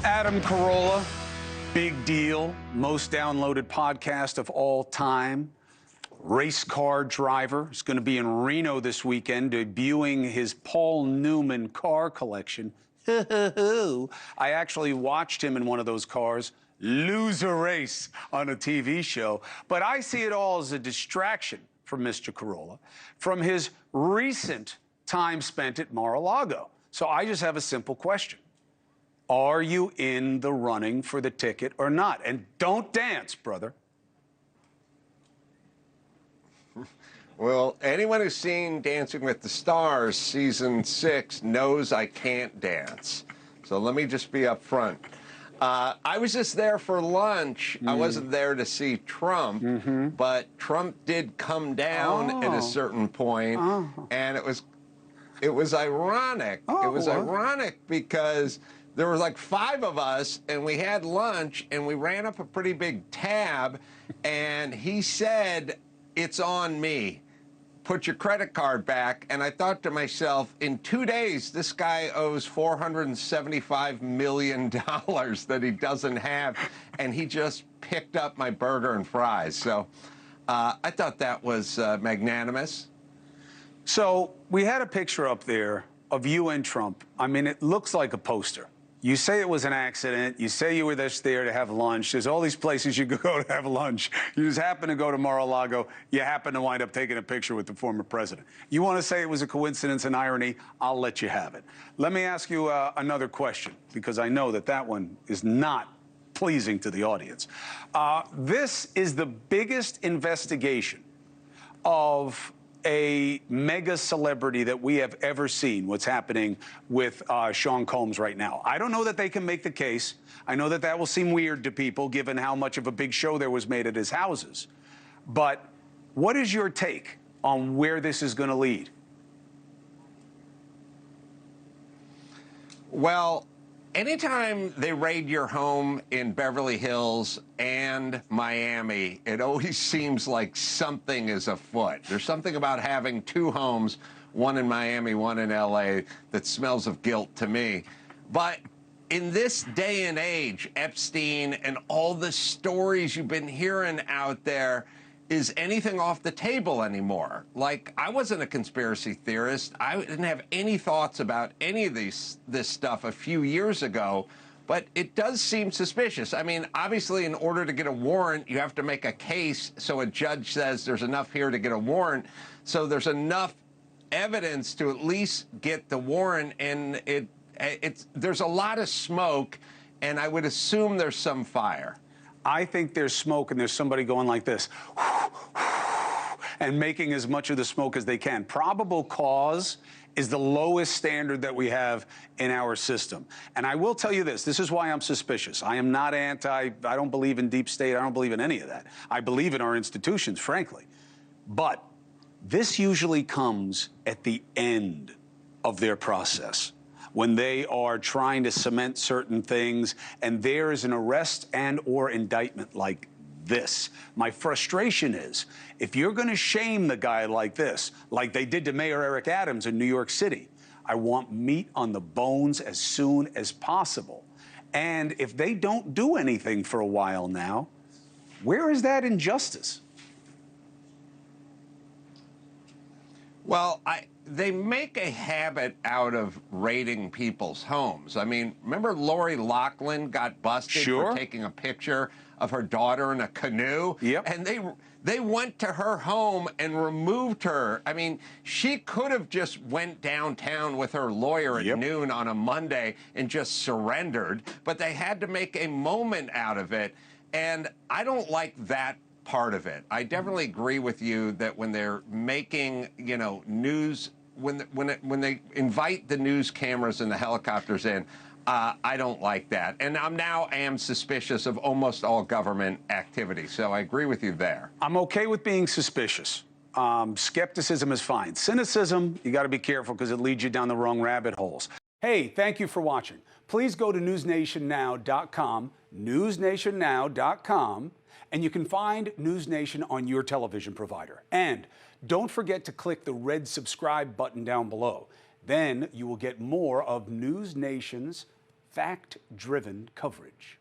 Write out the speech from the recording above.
Adam Carolla, big deal, most downloaded podcast of all time. Race car driver. Is going to be in Reno this weekend, debuting his Paul Newman car collection. I actually watched him in one of those cars lose a race on a TV show. But I see it all as a distraction from Mr. Carolla from his recent time spent at Mar-a-Lago. So I just have a simple question. Are you in the running for the ticket or not? And don't dance, brother. Well, anyone who's seen Dancing with the Stars season 6 knows I can't dance. So let me just be up front. I was just there for lunch. I wasn't there to see Trump, but Trump did come down at a certain point, and it was ironic. It was ironic because there were like 5 of us, and we had lunch, and we ran up a pretty big tab, and he said, "It's on me. Put your credit card back." And I thought to myself, in 2 days, this guy owes $475 million that he doesn't have, and he just picked up my burger and fries. So I thought that was magnanimous. So we had a picture up there of you and Trump. I mean, it looks like a poster. You say it was an accident. You say you were just there to have lunch. There's all these places you could go to have lunch. You just happen to go to Mar-a-Lago. You happen to wind up taking a picture with the former president. You want to say it was a coincidence and irony? I'll let you have it. Let me ask you another question, because I know that that one is not pleasing to the audience. This is the biggest investigation of a mega celebrity that we have ever seen, what's happening with Sean Combs right now. I don't know that they can make the case. I know that that will seem weird to people, given how much of a big show there was made at his houses. But what is your take on where this is going to lead? Well, anytime they raid your home in Beverly Hills and Miami, it always seems like something is afoot. There's something about having 2 homes, one in Miami, one in LA, that smells of guilt to me. But in this day and age, Epstein and all the stories you've been hearing out there, is anything off the table anymore? Like, I wasn't a conspiracy theorist. I didn't have any thoughts about any of this stuff a few years ago, but it does seem suspicious. I mean, obviously, in order to get a warrant, you have to make a case, so a judge says there's enough here to get a warrant, so there's enough evidence to at least get the warrant, and there's a lot of smoke, and I would assume there's some fire. I think there's smoke, and there's somebody going like this and making as much of the smoke as they can. Probable cause is the lowest standard that we have in our system. And I will tell you this is why I'm suspicious. I am not I don't believe in deep state. I don't believe in any of that. I believe in our institutions, frankly. But this usually comes at the end of their process, when they are trying to cement certain things, and there is an arrest and or indictment like this. My frustration is, if you're going to shame the guy like this, like they did to Mayor Eric Adams in New York City, I want meat on the bones as soon as possible. And if they don't do anything for a while now, where is that injustice? Well, they make a habit out of raiding people's homes. I mean, remember Lori Loughlin got busted for taking a picture of her daughter in a canoe? Yep. And they went to her home and removed her. I mean, she could have just went downtown with her lawyer at noon on a Monday and just surrendered, but they had to make a moment out of it. And I don't like that part of it. I definitely agree with you that when they're making, news, when they invite the news cameras and the helicopters in, I don't like that. And I am suspicious of almost all government activity. So I agree with you there. I'm okay with being suspicious. Skepticism is fine. Cynicism, you got to be careful, because it leads you down the wrong rabbit holes. Hey, thank you for watching. Please go to newsnationnow.com, newsnationnow.com, and you can find NewsNation on your television provider. And don't forget to click the red subscribe button down below. Then you will get more of NewsNation's fact-driven coverage.